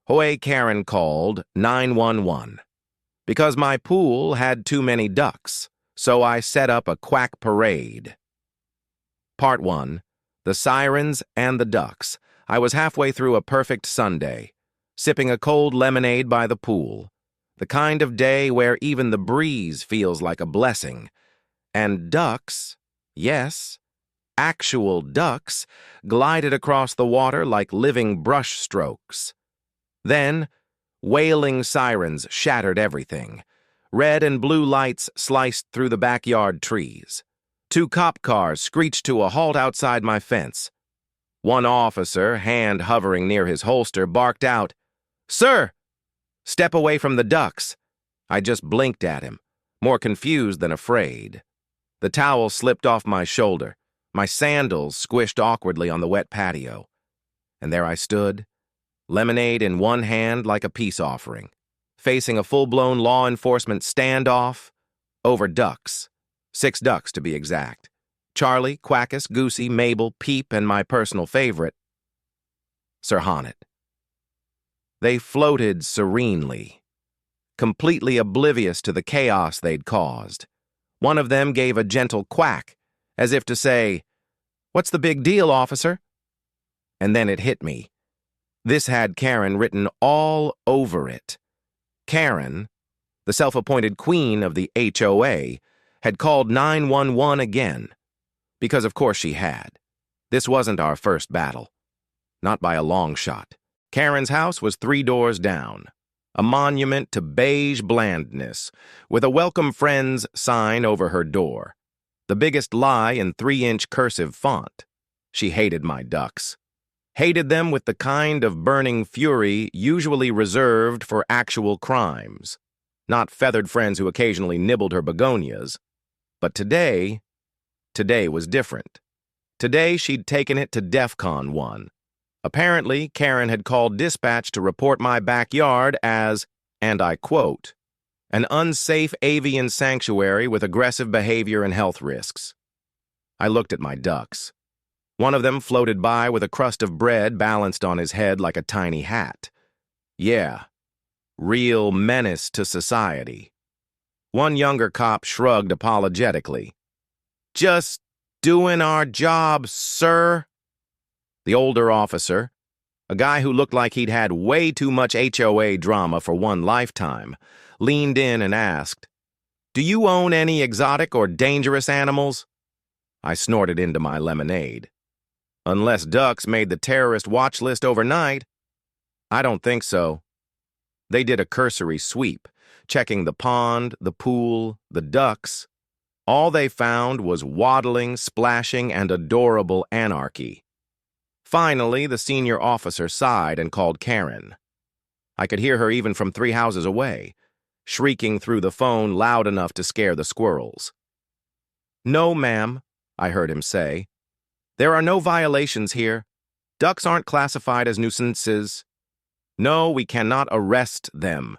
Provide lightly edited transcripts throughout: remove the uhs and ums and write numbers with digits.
HOA Karen called 911 because my pool had too many ducks, so I set up a quack parade. Part 1. The Sirens and the Ducks. I was halfway through a perfect Sunday, sipping a cold lemonade by the pool, the kind of day where even the breeze feels like a blessing. And ducks, yes, actual ducks, glided across the water like living brush strokes. Then, wailing sirens shattered everything. Red and blue lights sliced through the backyard trees. 2 cop cars screeched to a halt outside my fence. One officer, hand hovering near his holster, barked out, "Sir, step away from the ducks." I just blinked at him, more confused than afraid. The towel slipped off my shoulder. My sandals squished awkwardly on the wet patio. And there I stood, lemonade in one hand like a peace offering, facing a full-blown law enforcement standoff over ducks. 6 ducks, to be exact. Charlie, Quackus, Goosey, Mabel, Peep, and my personal favorite, Sir Honnet. They floated serenely, completely oblivious to the chaos they'd caused. One of them gave a gentle quack, as if to say, "What's the big deal, officer?" And then it hit me. This had Karen written all over it. Karen, the self-appointed queen of the HOA, had called 911 again. Because of course she had. This wasn't our first battle. Not by a long shot. Karen's house was 3 doors down, a monument to beige blandness, with a welcome friends sign over her door. The biggest lie in 3-inch cursive font. She hated my ducks. Hated them with the kind of burning fury usually reserved for actual crimes. Not feathered friends who occasionally nibbled her begonias. But today was different. Today she'd taken it to DEFCON 1. Apparently, Karen had called dispatch to report my backyard as, and I quote, "an unsafe avian sanctuary with aggressive behavior and health risks." I looked at my ducks. One of them floated by with a crust of bread balanced on his head like a tiny hat. Yeah, real menace to society. One younger cop shrugged apologetically. "Just doing our job, sir." The older officer, a guy who looked like he'd had way too much HOA drama for one lifetime, leaned in and asked, "Do you own any exotic or dangerous animals?" I snorted into my lemonade. "Unless ducks made the terrorist watch list overnight." "I don't think so." They did a cursory sweep, checking the pond, the pool, the ducks. All they found was waddling, splashing, and adorable anarchy. Finally, the senior officer sighed and called Karen. I could hear her even from 3 houses away, shrieking through the phone loud enough to scare the squirrels. "No, ma'am," I heard him say. "There are no violations here. Ducks aren't classified as nuisances. No, we cannot arrest them."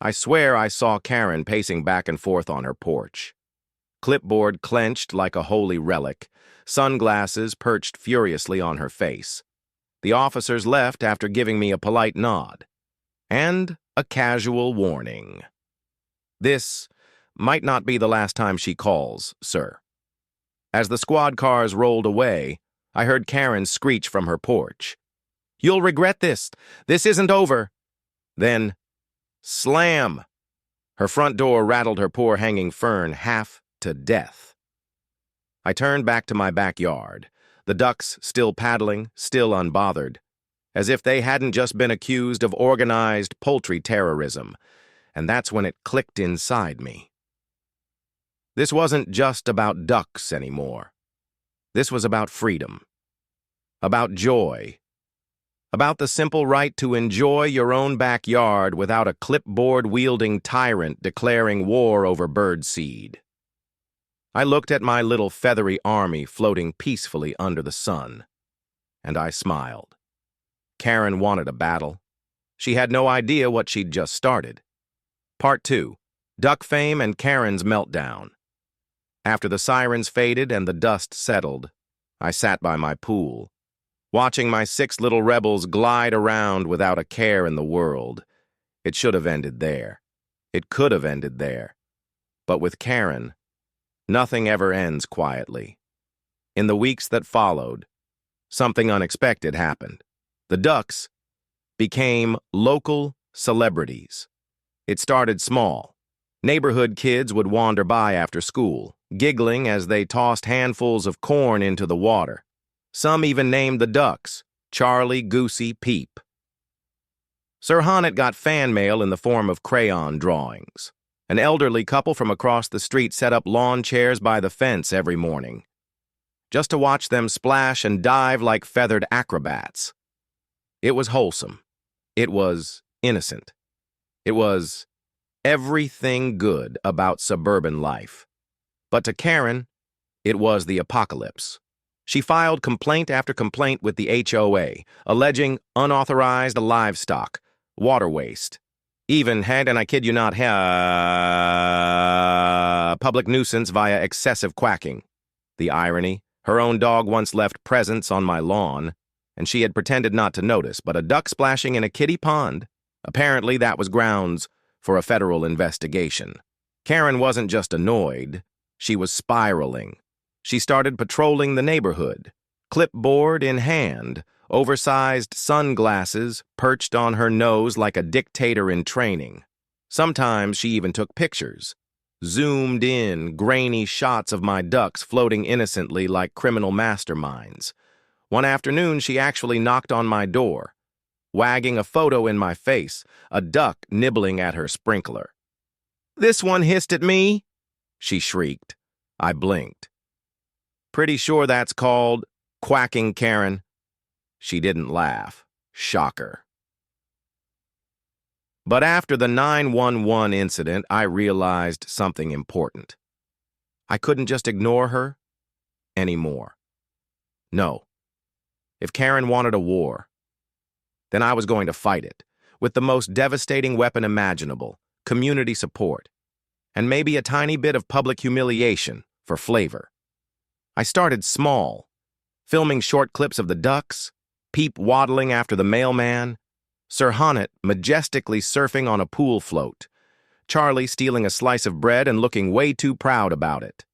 I swear I saw Karen pacing back and forth on her porch. Clipboard clenched like a holy relic, sunglasses perched furiously on her face. The officers left after giving me a polite nod. And a casual warning. "This might not be the last time she calls, sir." As the squad cars rolled away, I heard Karen screech from her porch. "You'll regret this. This isn't over." Then, slam! Her front door rattled her poor hanging fern half to death. I turned back to my backyard, the ducks still paddling, still unbothered, as if they hadn't just been accused of organized poultry terrorism, and that's when it clicked inside me. This wasn't just about ducks anymore. This was about freedom, about joy, about the simple right to enjoy your own backyard without a clipboard-wielding tyrant declaring war over birdseed. I looked at my little feathery army floating peacefully under the sun, and I smiled. Karen wanted a battle. She had no idea what she'd just started. Part 2. Duck Fame and Karen's Meltdown. After the sirens faded and the dust settled, I sat by my pool, watching my 6 little rebels glide around without a care in the world. It should have ended there. It could have ended there. But with Karen, nothing ever ends quietly. In the weeks that followed, something unexpected happened. The Ducks became local celebrities. It started small. Neighborhood kids would wander by after school, giggling as they tossed handfuls of corn into the water. Some even named the ducks Charlie, Goosey, Peep. Sir Honnet got fan mail in the form of crayon drawings. An elderly couple from across the street set up lawn chairs by the fence every morning, just to watch them splash and dive like feathered acrobats. It was wholesome. It was innocent. It was everything good about suburban life. But to Karen, it was the apocalypse. She filed complaint after complaint with the HOA, alleging unauthorized livestock, water waste, even had, and I kid you not, public nuisance via excessive quacking. The irony, her own dog once left presents on my lawn, and she had pretended not to notice, but a duck splashing in a kiddie pond? Apparently that was grounds for a federal investigation. Karen wasn't just annoyed, she was spiraling. She started patrolling the neighborhood, clipboard in hand, oversized sunglasses perched on her nose like a dictator in training. Sometimes she even took pictures, zoomed in, grainy shots of my ducks floating innocently like criminal masterminds. One afternoon, she actually knocked on my door, wagging a photo in my face, a duck nibbling at her sprinkler. "This one hissed at me," she shrieked. I blinked. "Pretty sure that's called quacking, Karen." She didn't laugh. Shocker. But after the 911 incident, I realized something important. I couldn't just ignore her anymore. No. If Karen wanted a war, then I was going to fight it with the most devastating weapon imaginable, community support, and maybe a tiny bit of public humiliation for flavor. I started small, filming short clips of the ducks, Peep waddling after the mailman, Sir Honnet majestically surfing on a pool float, Charlie stealing a slice of bread and looking way too proud about it.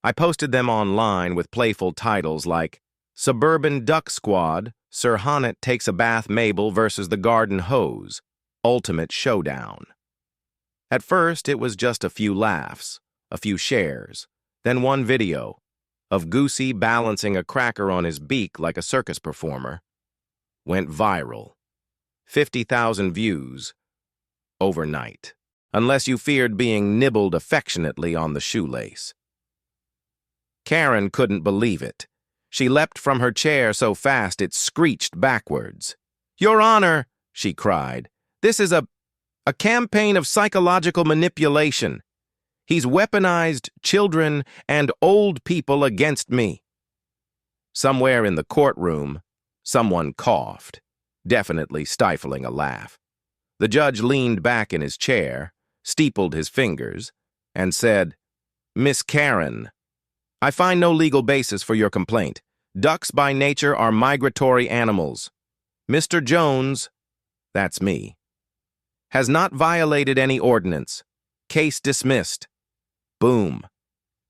I posted them online with playful titles like Suburban Duck Squad, Sir Honnet Takes a Bath Mabel versus the Garden Hose, Ultimate Showdown. At first, it was just a few laughs, a few shares, then one video of Goosey balancing a cracker on his beak like a circus performer. Went viral. 50,000 views overnight, unless you feared being nibbled affectionately on the shoelace. Karen couldn't believe it. She leapt from her chair so fast it screeched backwards. "Your Honor," she cried, "this is a campaign of psychological manipulation. He's weaponized children and old people against me." Somewhere in the courtroom, someone coughed, definitely stifling a laugh. The judge leaned back in his chair, steepled his fingers, and said, "Miss Karen, I find no legal basis for your complaint. Ducks by nature are migratory animals. Mr. Jones," that's me, "has not violated any ordinance. Case dismissed." Boom.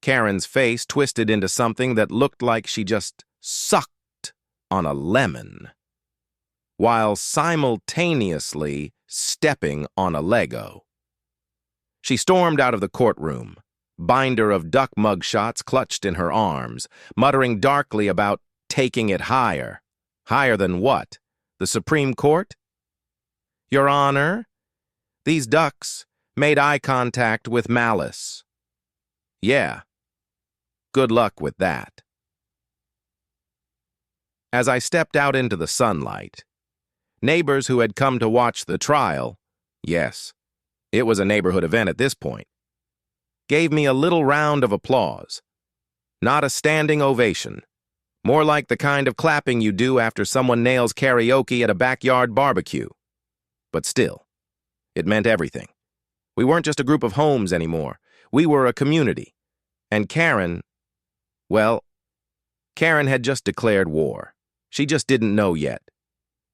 Karen's face twisted into something that looked like she just sucked on a lemon, while simultaneously stepping on a Lego. She stormed out of the courtroom, binder of duck mugshots clutched in her arms, muttering darkly about taking it higher. Higher than what? The Supreme Court? "Your Honor, these ducks made eye contact with malice." Yeah. Good luck with that. As I stepped out into the sunlight, neighbors who had come to watch the trial, yes, it was a neighborhood event at this point, gave me a little round of applause. Not a standing ovation, more like the kind of clapping you do after someone nails karaoke at a backyard barbecue. But still, it meant everything. We weren't just a group of homes anymore. We were a community. And Karen, well, Karen had just declared war. She just didn't know yet.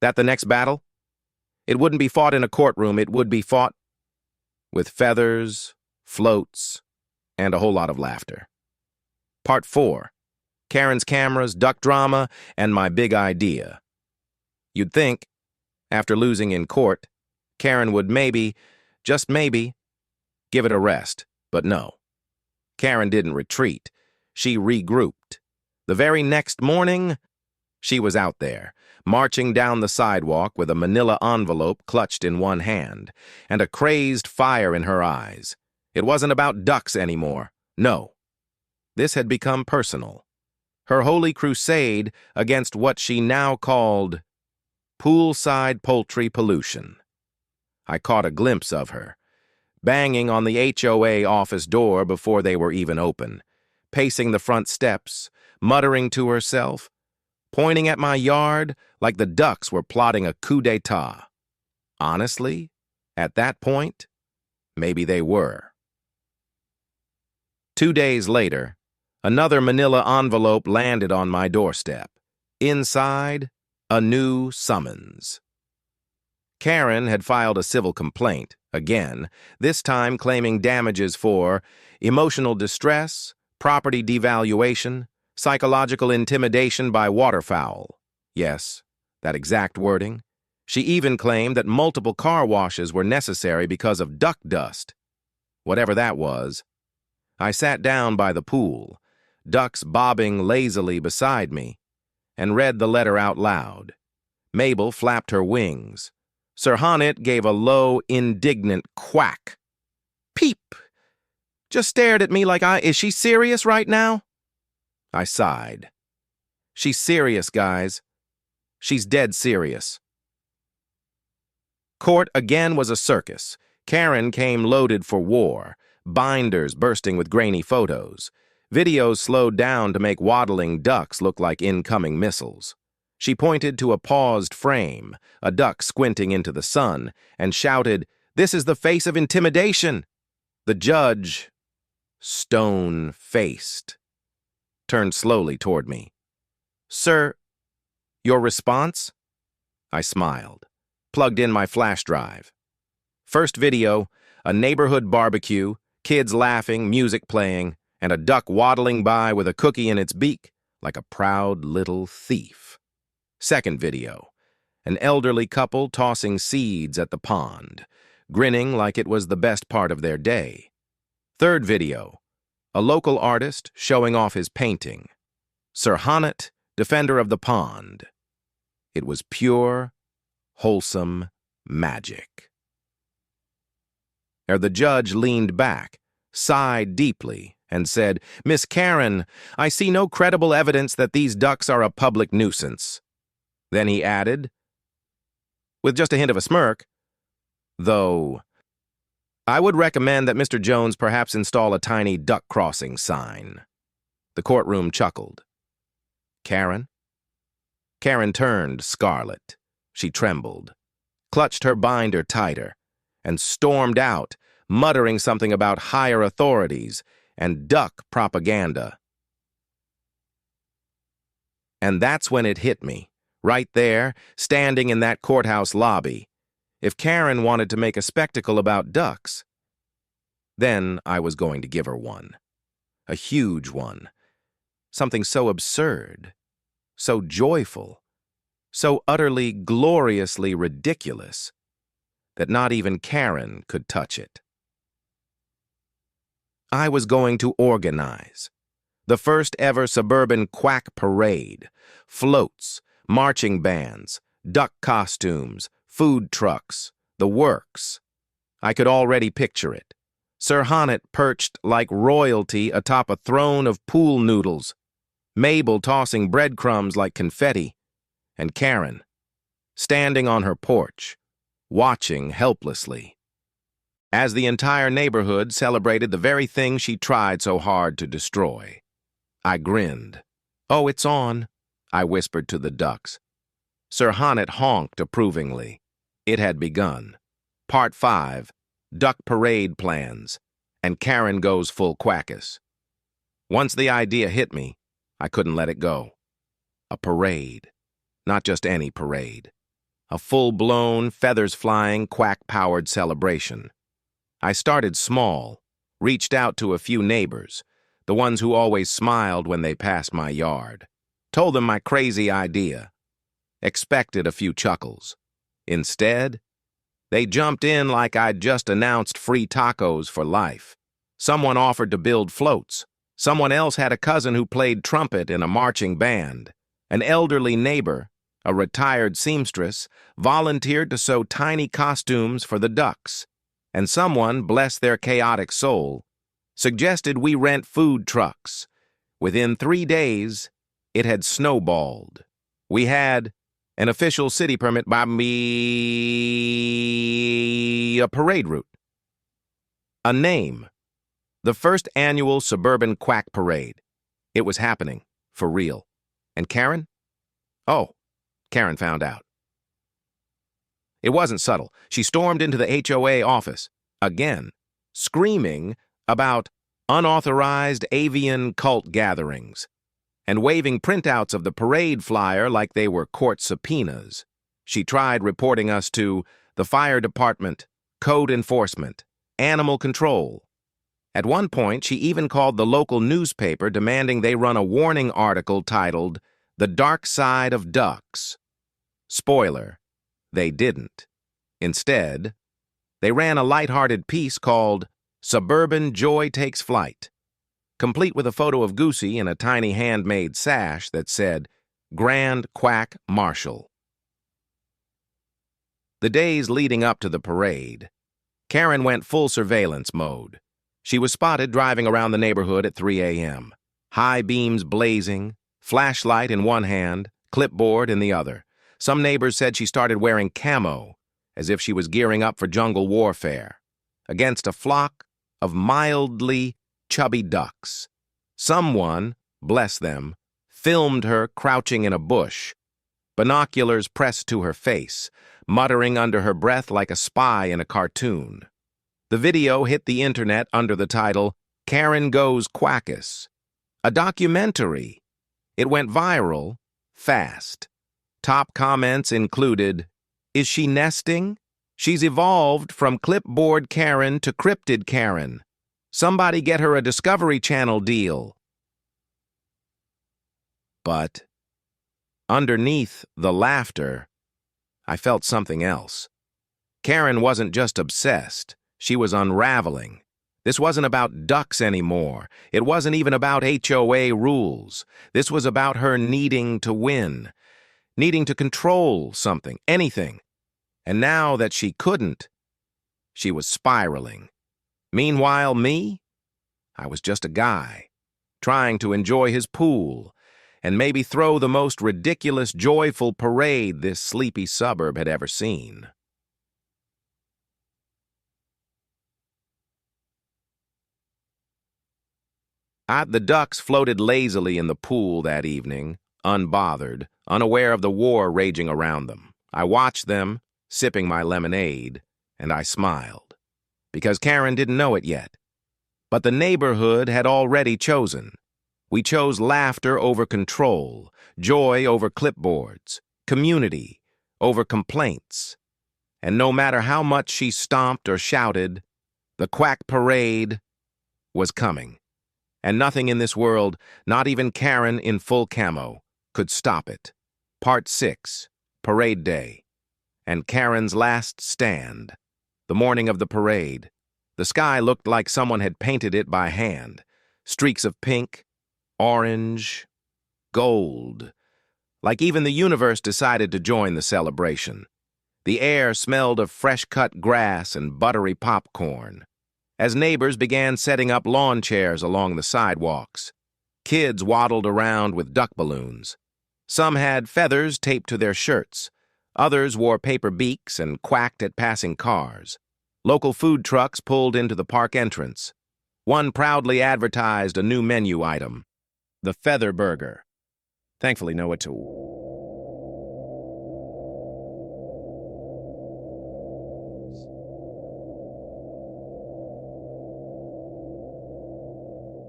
That the next battle? It wouldn't be fought in a courtroom, it would be fought with feathers, floats, and a whole lot of laughter. Part 4. Karen's cameras, duck drama, and my big idea. You'd think, after losing in court, Karen would maybe, just maybe, give it a rest, but no. Karen didn't retreat. She regrouped. The very next morning, she was out there, marching down the sidewalk with a manila envelope clutched in one hand, and a crazed fire in her eyes. It wasn't about ducks anymore. No. This had become personal. Her holy crusade against what she now called poolside poultry pollution. I caught a glimpse of her, banging on the HOA office door before they were even open, pacing the front steps, muttering to herself, pointing at my yard like the ducks were plotting a coup d'etat. Honestly, at that point, maybe they were. 2 days later, another manila envelope landed on my doorstep. Inside, a new summons. Karen had filed a civil complaint, again, this time claiming damages for emotional distress, property devaluation, psychological intimidation by waterfowl. Yes, that exact wording. She even claimed that multiple car washes were necessary because of duck dust. Whatever that was. I sat down by the pool, ducks bobbing lazily beside me, and read the letter out loud. Mabel flapped her wings. Sir Honnet gave a low, indignant quack. Peep! Just stared at me like is she serious right now? I sighed. She's serious, guys. She's dead serious. Court again was a circus. Karen came loaded for war, binders bursting with grainy photos. Videos slowed down to make waddling ducks look like incoming missiles. She pointed to a paused frame, a duck squinting into the sun, and shouted, "This is the face of intimidation!" The judge, stone-faced, turned slowly toward me. "Sir, your response?" I smiled, plugged in my flash drive. First video, a neighborhood barbecue, kids laughing, music playing, and a duck waddling by with a cookie in its beak like a proud little thief. Second video, an elderly couple tossing seeds at the pond, grinning like it was the best part of their day. Third video, a local artist showing off his painting. Sir Honnet, defender of the pond. It was pure, wholesome magic. The judge leaned back, sighed deeply, and said, "Miss Karen, I see no credible evidence that these ducks are a public nuisance." Then he added, with just a hint of a smirk, "Though, I would recommend that Mr. Jones perhaps install a tiny duck crossing sign." The courtroom chuckled. "Karen?" Karen turned scarlet. She trembled, clutched her binder tighter, and stormed out, muttering something about higher authorities and duck propaganda. And that's when it hit me, right there, standing in that courthouse lobby. If Karen wanted to make a spectacle about ducks, then I was going to give her one. A huge one. Something so absurd, so joyful, so utterly, gloriously ridiculous that not even Karen could touch it. I was going to organize the first ever suburban Quack Parade, floats, marching bands, duck costumes, food trucks, the works. I could already picture it. Sir Honnet perched like royalty atop a throne of pool noodles, Mabel tossing breadcrumbs like confetti, and Karen, standing on her porch, watching helplessly, as the entire neighborhood celebrated the very thing she tried so hard to destroy. I grinned. "Oh, it's on," I whispered to the ducks. Sir Honnet honked approvingly. It had begun. Part 5, Duck Parade Plans, and Karen goes full quackus. Once the idea hit me, I couldn't let it go. A parade. not just any parade. A full-blown, feathers-flying, quack-powered celebration. I started small, reached out to a few neighbors, the ones who always smiled when they passed my yard. Told them my crazy idea. Expected a few chuckles. Instead, they jumped in like I'd just announced free tacos for life. Someone offered to build floats. Someone else had a cousin who played trumpet in a marching band. An elderly neighbor, a retired seamstress, volunteered to sew tiny costumes for the ducks. And someone, bless their chaotic soul, suggested we rent food trucks. Within 3 days, it had snowballed. We had an official city permit by me, a parade route, a name, the first annual suburban Quack Parade. It was happening, for real. And Karen? Oh, Karen found out. It wasn't subtle. She stormed into the HOA office, again, screaming about unauthorized avian cult gatherings, and waving printouts of the parade flyer like they were court subpoenas. She tried reporting us to the fire department, code enforcement, animal control. At one point, she even called the local newspaper demanding they run a warning article titled, "The Dark Side of Ducks." Spoiler, they didn't. Instead, they ran a lighthearted piece called "Suburban Joy Takes Flight," complete with a photo of Goosey in a tiny handmade sash that said, "Grand Quack Marshal." The days leading up to the parade, Karen went full surveillance mode. She was spotted driving around the neighborhood at 3 a.m., high beams blazing, flashlight in one hand, clipboard in the other. Some neighbors said she started wearing camo, as if she was gearing up for jungle warfare, against a flock of mildly chubby ducks. Someone, bless them, filmed her crouching in a bush, binoculars pressed to her face, muttering under her breath like a spy in a cartoon. The video hit the internet under the title, "Karen Goes Quackus," a documentary. It went viral fast. Top comments included, "Is she nesting? She's evolved from clipboard Karen to cryptid Karen. Somebody get her a Discovery Channel deal." But underneath the laughter, I felt something else. Karen wasn't just obsessed. She was unraveling. This wasn't about ducks anymore. It wasn't even about HOA rules. This was about her needing to win, needing to control something, anything. And now that she couldn't, she was spiraling. Meanwhile, me? I was just a guy, trying to enjoy his pool, and maybe throw the most ridiculous, joyful parade this sleepy suburb had ever seen. The ducks floated lazily in the pool that evening, unbothered, unaware of the war raging around them. I watched them, sipping my lemonade, and I smiled. Because Karen didn't know it yet. But the neighborhood had already chosen. We chose laughter over control, joy over clipboards, community over complaints. And no matter how much she stomped or shouted, the Quack Parade was coming. And nothing in this world, not even Karen in full camo, could stop it. Part 6, Parade Day, and Karen's last stand. The morning of the parade. The sky looked like someone had painted it by hand. Streaks of pink, orange, gold. Like even the universe decided to join the celebration. The air smelled of fresh-cut grass and buttery popcorn. As neighbors began setting up lawn chairs along the sidewalks, kids waddled around with duck balloons. Some had feathers taped to their shirts. Others wore paper beaks and quacked at passing cars. Local food trucks pulled into the park entrance. One proudly advertised a new menu item, the Feather Burger. Thankfully, no one to...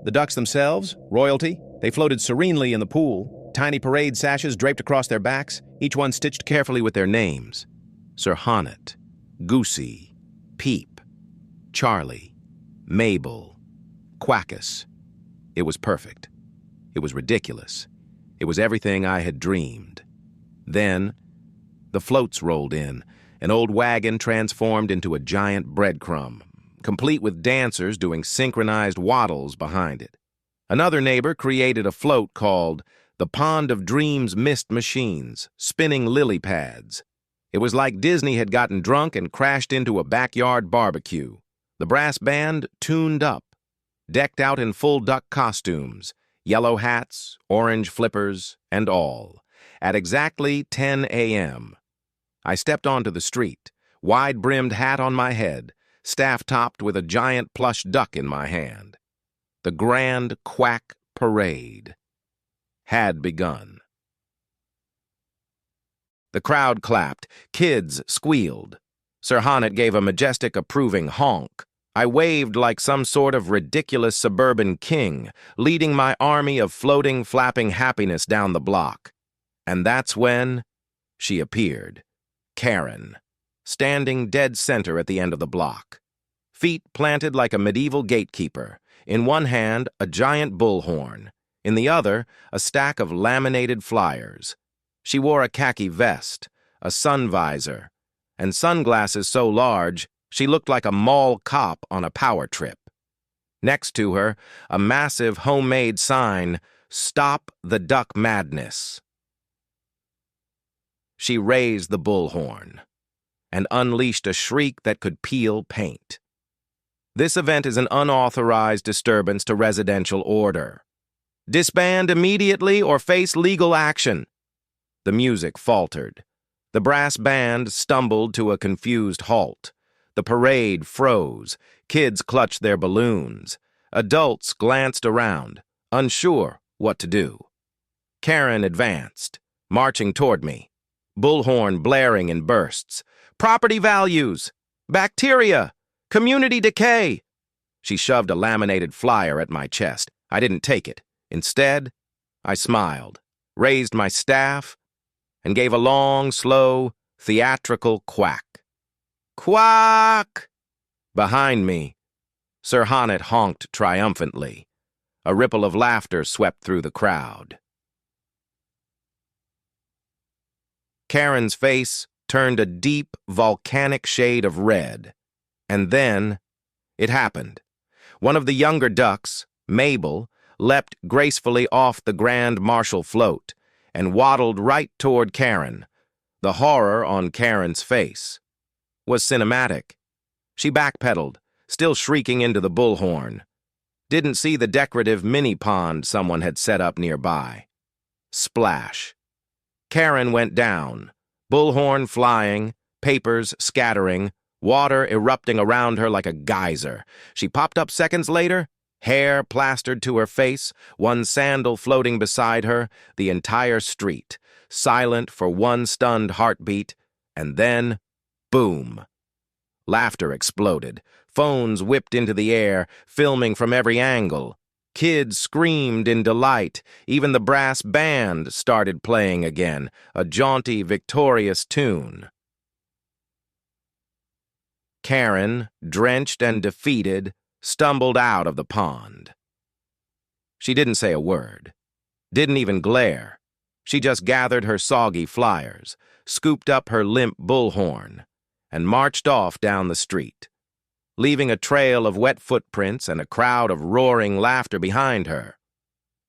The ducks themselves, royalty, they floated serenely in the pool, tiny parade sashes draped across their backs, each one stitched carefully with their names. Sir Honnet, Goosey, Peep, Charlie, Mabel, Quackus. It was perfect. It was ridiculous. It was everything I had dreamed. Then, the floats rolled in, an old wagon transformed into a giant breadcrumb, complete with dancers doing synchronized waddles behind it. Another neighbor created a float called the Pond of Dreams Mist Machines, spinning lily pads. It was like Disney had gotten drunk and crashed into a backyard barbecue. The brass band tuned up, decked out in full duck costumes, yellow hats, orange flippers, and all. At exactly 10 a.m., I stepped onto the street, wide-brimmed hat on my head, staff-topped with a giant plush duck in my hand. The grand Quack Parade had begun. The crowd clapped. Kids squealed. Sir Honnet gave a majestic, approving honk. I waved like some sort of ridiculous suburban king, leading my army of floating, flapping happiness down the block. And that's when she appeared. Karen, standing dead center at the end of the block. Feet planted like a medieval gatekeeper. In one hand, a giant bullhorn. In the other, a stack of laminated flyers. She wore a khaki vest, a sun visor, and sunglasses so large she looked like a mall cop on a power trip. Next to her, a massive homemade sign, "Stop the Duck Madness." She raised the bullhorn and unleashed a shriek that could peel paint. This event is an unauthorized disturbance to residential order. Disband immediately or face legal action. The music faltered. The brass band stumbled to a confused halt. The parade froze. Kids clutched their balloons. Adults glanced around, unsure what to do. Karen advanced, marching toward me, bullhorn blaring in bursts. Property values! Bacteria! Community decay! She shoved a laminated flyer at my chest. I didn't take it. Instead, I smiled, raised my staff, and gave a long, slow, theatrical quack. Quack! Behind me, Sir Honnet honked triumphantly. A ripple of laughter swept through the crowd. Karen's face turned a deep, volcanic shade of red. And then, it happened. One of the younger ducks, Mabel, leapt gracefully off the Grand Marshal float and waddled right toward Karen. The horror on Karen's face was cinematic. She backpedaled, still shrieking into the bullhorn. Didn't see the decorative mini-pond someone had set up nearby. Splash. Karen went down, bullhorn flying, papers scattering, water erupting around her like a geyser. She popped up seconds later, hair plastered to her face, one sandal floating beside her, the entire street, silent for one stunned heartbeat, and then, boom. Laughter exploded. Phones whipped into the air, filming from every angle. Kids screamed in delight. Even the brass band started playing again, a jaunty, victorious tune. Karen, drenched and defeated, stumbled out of the pond. She didn't say a word, didn't even glare. She just gathered her soggy flyers, scooped up her limp bullhorn, and marched off down the street, leaving a trail of wet footprints and a crowd of roaring laughter behind her.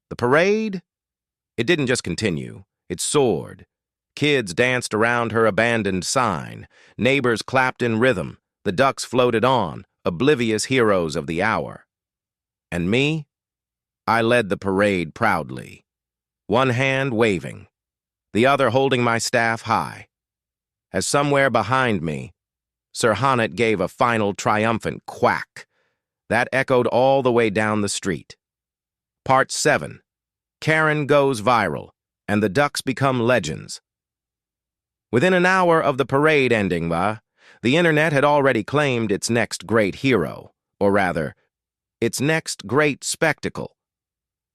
The parade? It didn't just continue, it soared. Kids danced around her abandoned sign, neighbors clapped in rhythm, the ducks floated on, oblivious heroes of the hour. And me? I led the parade proudly, one hand waving, the other holding my staff high. As somewhere behind me, Sir Honnet gave a final triumphant quack that echoed all the way down the street. Part 7. Karen goes viral, and the ducks become legends. Within an hour of the parade ending, the internet had already claimed its next great hero, or rather, its next great spectacle.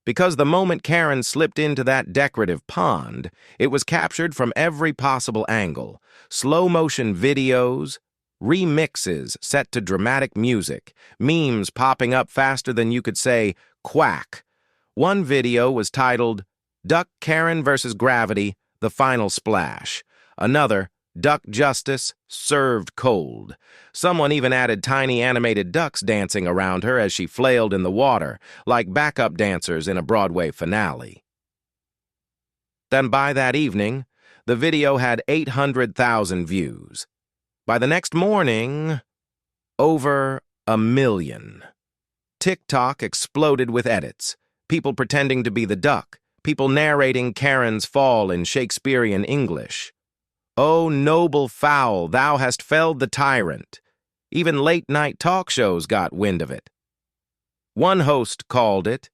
Because the moment Karen slipped into that decorative pond, it was captured from every possible angle. Slow-motion videos, remixes set to dramatic music, memes popping up faster than you could say, quack. One video was titled, Duck Karen vs. Gravity, The Final Splash. Another, Duck Justice, Served Cold. Someone even added tiny animated ducks dancing around her as she flailed in the water, like backup dancers in a Broadway finale. Then by that evening, the video had 800,000 views. By the next morning, over 1 million. TikTok exploded with edits, people pretending to be the duck, people narrating Karen's fall in Shakespearean English. O noble fowl, thou hast felled the tyrant. Even late-night talk shows got wind of it. One host called it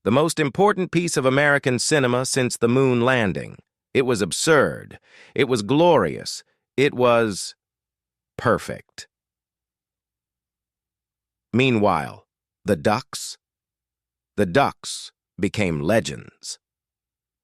the most important piece of American cinema since the moon landing. It was absurd. It was glorious. It was perfect. Meanwhile, the ducks? The ducks became legends.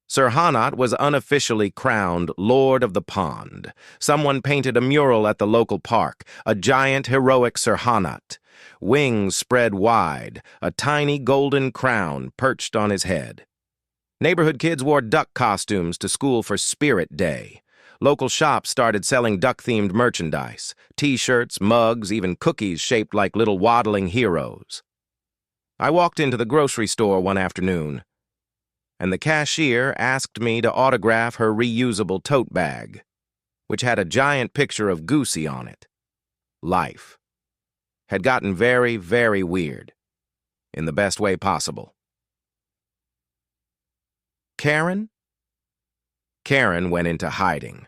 Sir Hanat was unofficially crowned Lord of the Pond. Someone painted a mural at the local park, a giant heroic Sir Hanat. Wings spread wide, a tiny golden crown perched on his head. Neighborhood kids wore duck costumes to school for Spirit Day. Local shops started selling duck-themed merchandise, T-shirts, mugs, even cookies shaped like little waddling heroes. I walked into the grocery store one afternoon, and the cashier asked me to autograph her reusable tote bag, which had a giant picture of Goosey on it. Life had gotten very, very weird, in the best way possible. Karen? Karen went into hiding.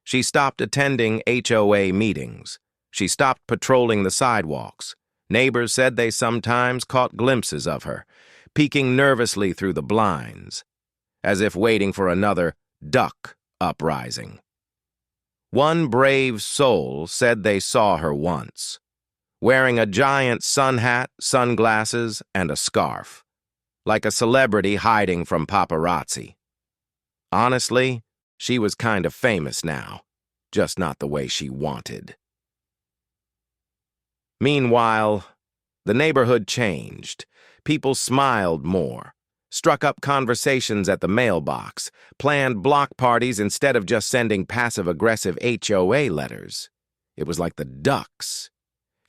She stopped attending HOA meetings. She stopped patrolling the sidewalks. Neighbors said they sometimes caught glimpses of her, peeking nervously through the blinds, as if waiting for another duck uprising. One brave soul said they saw her once, wearing a giant sun hat, sunglasses, and a scarf, like a celebrity hiding from paparazzi. Honestly, she was kind of famous now, just not the way she wanted. Meanwhile, the neighborhood changed. People smiled more, struck up conversations at the mailbox, planned block parties instead of just sending passive-aggressive HOA letters. It was like the ducks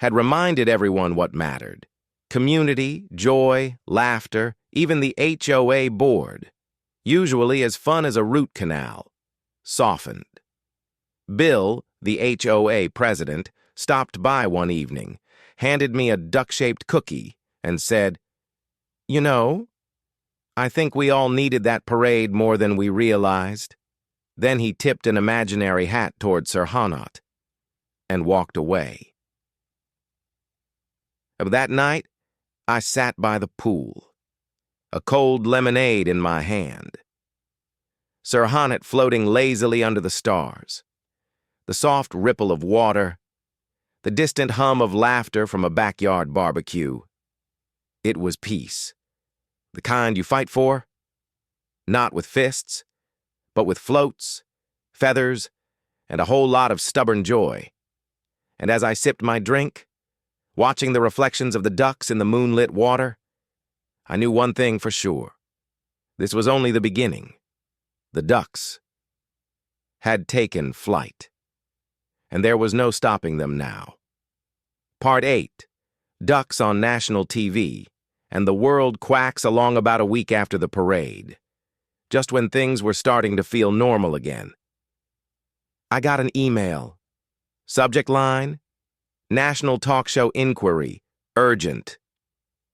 had reminded everyone what mattered. Community, joy, laughter, even the HOA board, usually as fun as a root canal, softened. Bill, the HOA president, stopped by one evening, handed me a duck-shaped cookie, and said, "You know, I think we all needed that parade more than we realized." Then he tipped an imaginary hat toward Sir Hanat and walked away. That night, I sat by the pool, a cold lemonade in my hand. Sir Hanat floating lazily under the stars, the soft ripple of water, the distant hum of laughter from a backyard barbecue. It was peace, the kind you fight for, not with fists, but with floats, feathers, and a whole lot of stubborn joy. And as I sipped my drink, watching the reflections of the ducks in the moonlit water, I knew one thing for sure. This was only the beginning. The ducks had taken flight, and there was no stopping them now. Part 8, Ducks on national TV, and the world quacks along about a week after the parade, just when things were starting to feel normal again. I got an email. Subject line, National Talk Show Inquiry, Urgent.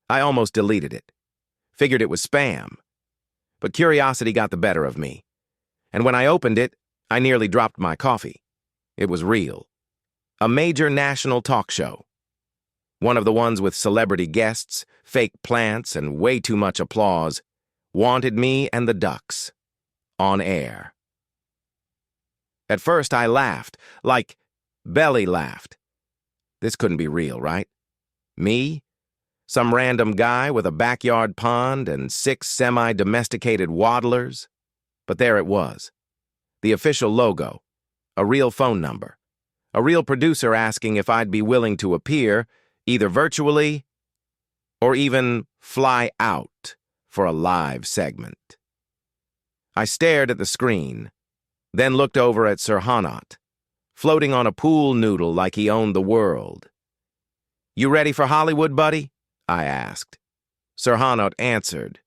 I almost deleted it. Figured it was spam. But curiosity got the better of me. And when I opened it, I nearly dropped my coffee. It was real. A major national talk show. One of the ones with celebrity guests, fake plants, and way too much applause, wanted me and the ducks on air. At first I laughed, like belly laughed. This couldn't be real, right? Me? Some random guy with a backyard pond and 6 semi-domesticated waddlers? But there it was. The official logo, a real phone number, a real producer asking if I'd be willing to appear, either virtually or even fly out for a live segment. I stared at the screen, then looked over at Sir Hanat, floating on a pool noodle like he owned the world. "You ready for Hollywood, buddy?" I asked. Sir Hanat answered,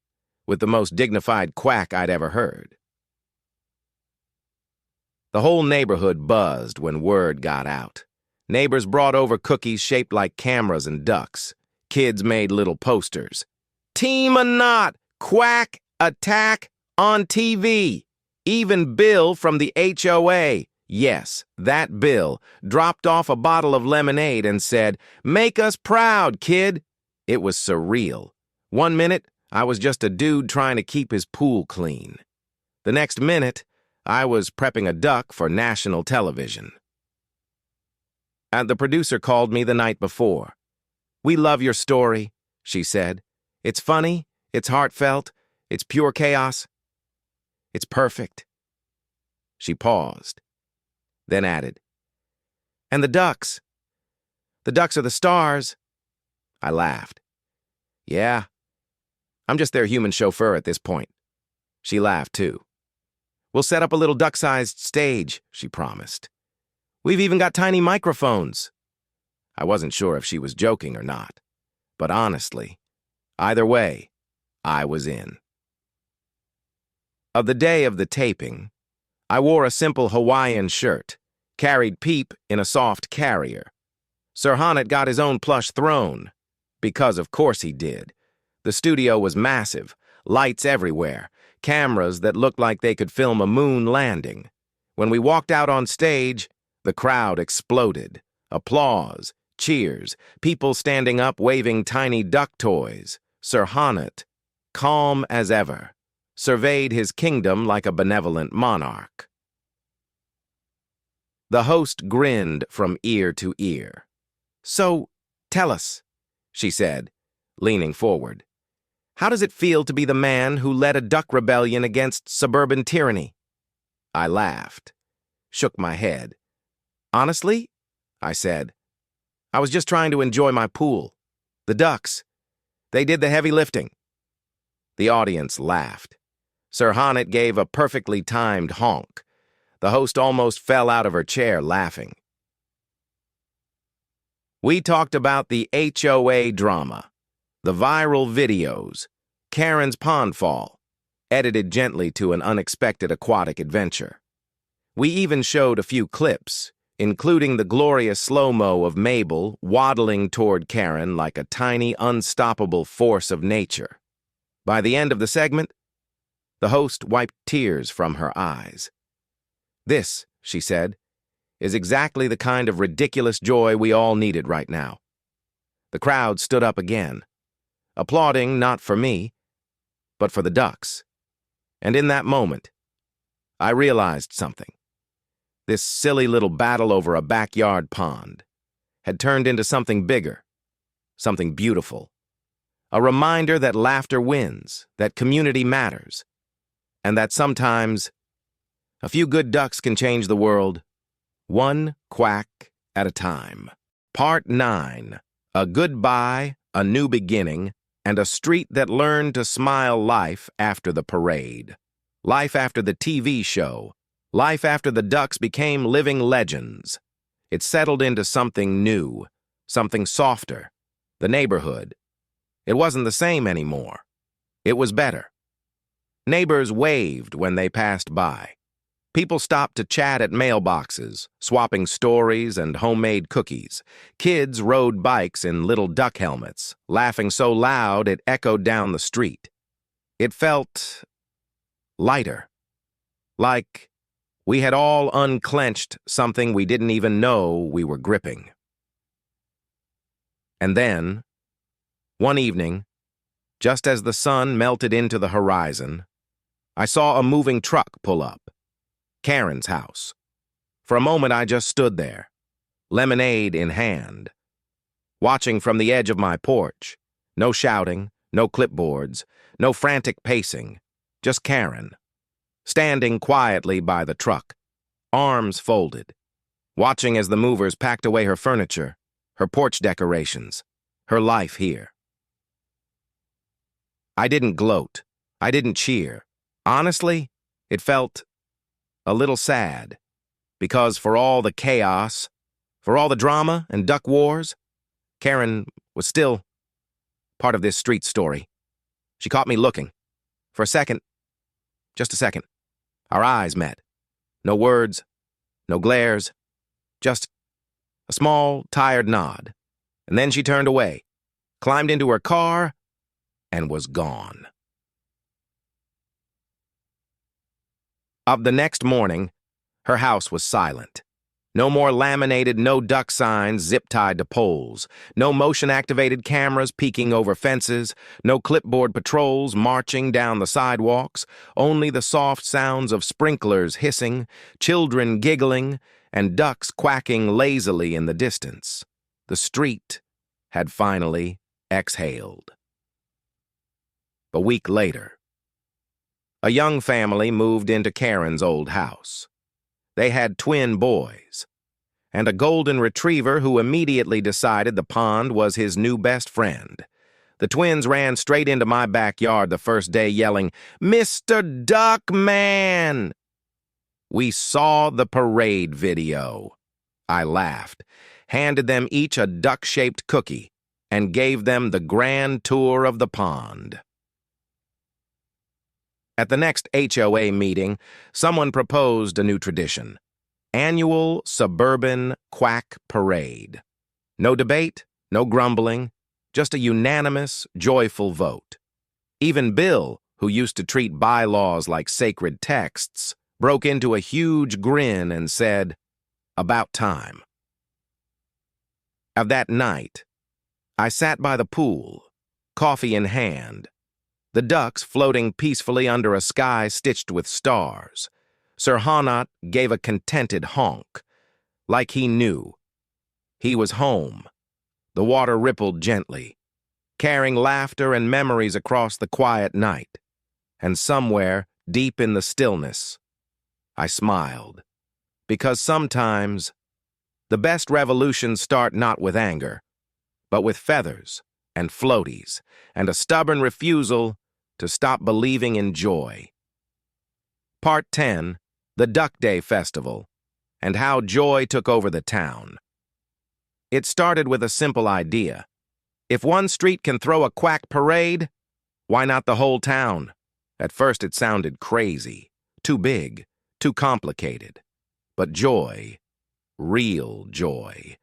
with the most dignified quack I'd ever heard. The whole neighborhood buzzed when word got out. Neighbors brought over cookies shaped like cameras and ducks. Kids made little posters. "Team or not, Quack attack on TV." Even Bill from the HOA, yes, that Bill, dropped off a bottle of lemonade and said, "Make us proud, kid." It was surreal. One minute, I was just a dude trying to keep his pool clean. The next minute, I was prepping a duck for national television. And the producer called me the night before. "We love your story," she said. "It's funny, it's heartfelt, it's pure chaos. It's perfect." She paused, then added, "And the ducks. The ducks are the stars." I laughed. "Yeah, I'm just their human chauffeur at this point." She laughed too. "We'll set up a little duck-sized stage," she promised. "We've even got tiny microphones." I wasn't sure if she was joking or not, but honestly, either way, I was in. Of the day of the taping, I wore a simple Hawaiian shirt, carried Peep in a soft carrier. Sir Hanat got his own plush throne, because of course he did. The studio was massive, lights everywhere, cameras that looked like they could film a moon landing. When we walked out on stage, the crowd exploded. Applause, cheers, people standing up waving tiny duck toys. Sir Hanat, calm as ever, surveyed his kingdom like a benevolent monarch. The host grinned from ear to ear. "So, tell us," she said, leaning forward. "How does it feel to be the man who led a duck rebellion against suburban tyranny?" I laughed, shook my head. "Honestly," I said, "I was just trying to enjoy my pool. The ducks, they did the heavy lifting." The audience laughed. Sir Hanat gave a perfectly timed honk. The host almost fell out of her chair laughing. We talked about the HOA drama, the viral videos, Karen's pond fall, edited gently to an unexpected aquatic adventure. We even showed a few clips, including the glorious slow-mo of Mabel waddling toward Karen like a tiny, unstoppable force of nature. By the end of the segment, the host wiped tears from her eyes. "This," she said, "is exactly the kind of ridiculous joy we all needed right now." The crowd stood up again, applauding not for me, but for the ducks. And in that moment, I realized something. This silly little battle over a backyard pond had turned into something bigger, something beautiful. A reminder that laughter wins, that community matters, and that sometimes a few good ducks can change the world, one quack at a time. Part 9. A goodbye, a new beginning, and a street that learned to smile life after the parade. Life after the TV show. Life after the ducks became living legends. It settled into something new, something softer. The neighborhood. It wasn't the same anymore. It was better. Neighbors waved when they passed by. People stopped to chat at mailboxes, swapping stories and homemade cookies. Kids rode bikes in little duck helmets, laughing so loud it echoed down the street. It felt lighter, like we had all unclenched something we didn't even know we were gripping. And then, one evening, just as the sun melted into the horizon, I saw a moving truck pull up. Karen's house. For a moment, I just stood there, lemonade in hand, watching from the edge of my porch, No shouting, no clipboards, no frantic pacing, just Karen, standing quietly by the truck, arms folded, watching as the movers packed away her furniture, her porch decorations, her life here. I didn't gloat. I didn't cheer. Honestly, it felt a little sad, because for all the chaos, for all the drama and duck wars, Karen was still part of this street story. She caught me looking. For a second, just a second, our eyes met. No words, no glares, just a small, tired nod. And then she turned away, climbed into her car, and was gone. Of the next morning, her house was silent. No more laminated no duck signs zip-tied to poles, no motion-activated cameras peeking over fences, no clipboard patrols marching down the sidewalks, only the soft sounds of sprinklers hissing, children giggling, and ducks quacking lazily in the distance. The street had finally exhaled. A week later, a young family moved into Karen's old house. They had twin boys, and a golden retriever who immediately decided the pond was his new best friend. The twins ran straight into my backyard the first day yelling, "Mr. Duckman!" We saw the parade video. I laughed, handed them each a duck-shaped cookie, and gave them the grand tour of the pond. At the next HOA meeting, someone proposed a new tradition: annual suburban Quack Parade. No debate, no grumbling, just a unanimous, joyful vote. Even Bill, who used to treat bylaws like sacred texts, broke into a huge grin and said, "About time." Of that night, I sat by the pool, coffee in hand, the ducks floating peacefully under a sky stitched with stars. Sir Hanat gave a contented honk, like he knew. He was home. The water rippled gently, carrying laughter and memories across the quiet night. And somewhere, deep in the stillness, I smiled. Because sometimes, the best revolutions start not with anger, but with feathers and floaties, and a stubborn refusal to stop believing in joy. Part 10, the Duck Day Festival, and how joy took over the town. It started with a simple idea. If one street can throw a quack parade, why not the whole town? At first it sounded crazy, too big, too complicated. But joy, real joy,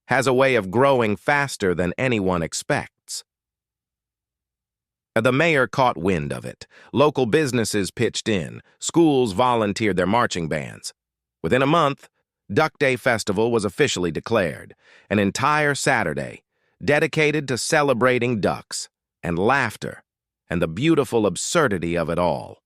has a way of growing faster than anyone expects. The mayor caught wind of it. Local businesses pitched in. Schools volunteered their marching bands. Within a month, Duck Day Festival was officially declared, an entire Saturday dedicated to celebrating ducks and laughter and the beautiful absurdity of it all.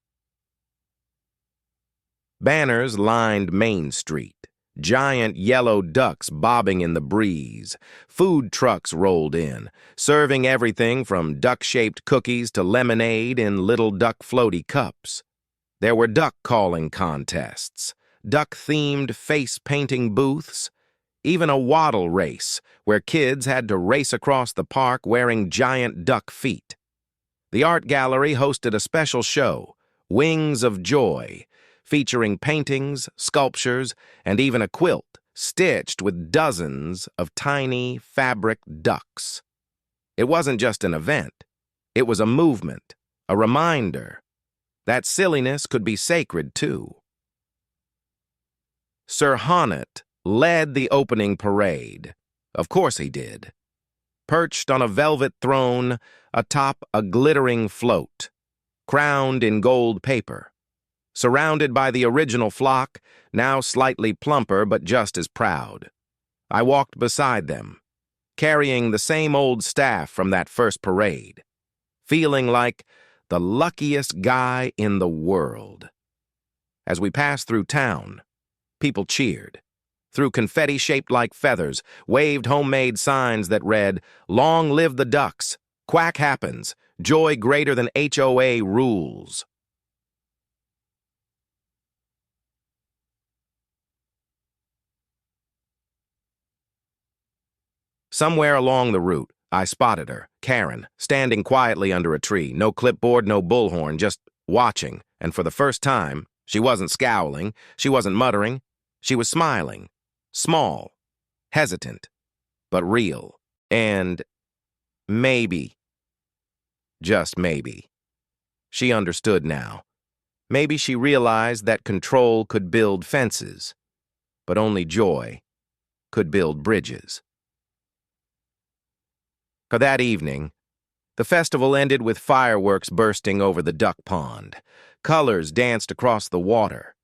Banners lined Main Street. Giant yellow ducks bobbing in the breeze. Food trucks rolled in, serving everything from duck-shaped cookies to lemonade in little duck floaty cups. There were duck calling contests, duck-themed face-painting booths, even a waddle race where kids had to race across the park wearing giant duck feet. The art gallery hosted a special show, Wings of Joy, featuring paintings, sculptures, and even a quilt stitched with dozens of tiny fabric ducks. It wasn't just an event. It was a movement, a reminder. That silliness could be sacred, too. Sir Hanat led the opening parade. Of course he did. Perched on a velvet throne atop a glittering float, crowned in gold paper. Surrounded by the original flock, now slightly plumper but just as proud. I walked beside them, carrying the same old staff from that first parade, feeling like the luckiest guy in the world. As we passed through town, people cheered, threw confetti shaped like feathers, waved homemade signs that read, "Long live the ducks," Quack happens. Joy greater than HOA rules. Somewhere along the route, I spotted her, Karen, standing quietly under a tree. No clipboard, no bullhorn, just watching. And for the first time, she wasn't scowling, she wasn't muttering, she was smiling. Small, hesitant, but real. And maybe, just maybe, she understood now. Maybe she realized that control could build fences, but only joy could build bridges. For that evening, the festival ended with fireworks bursting over the duck pond. Colors danced across the water,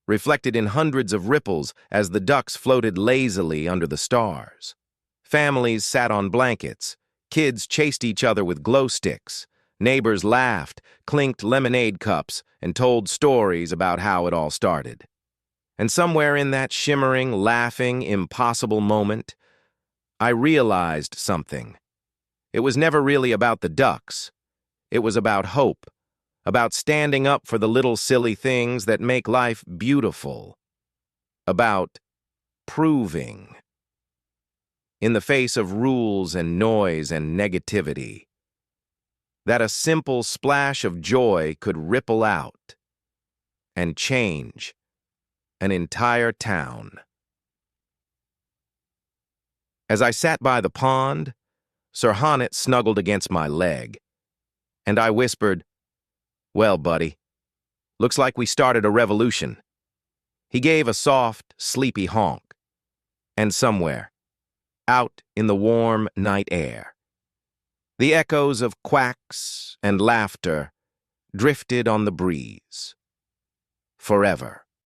reflected in hundreds of ripples as the ducks floated lazily under the stars. Families sat on blankets, kids chased each other with glow sticks, neighbors laughed, clinked lemonade cups, and told stories about how it all started. And somewhere in that shimmering, laughing, impossible moment, I realized something. It was never really about the ducks. It was about hope, about standing up for the little silly things that make life beautiful, about proving, in the face of rules and noise and negativity, that a simple splash of joy could ripple out and change an entire town. As I sat by the pond, Sir Honnet snuggled against my leg, and I whispered, "Well, buddy, looks like we started a revolution." He gave a soft, sleepy honk, and somewhere, out in the warm night air, the echoes of quacks and laughter drifted on the breeze. Forever.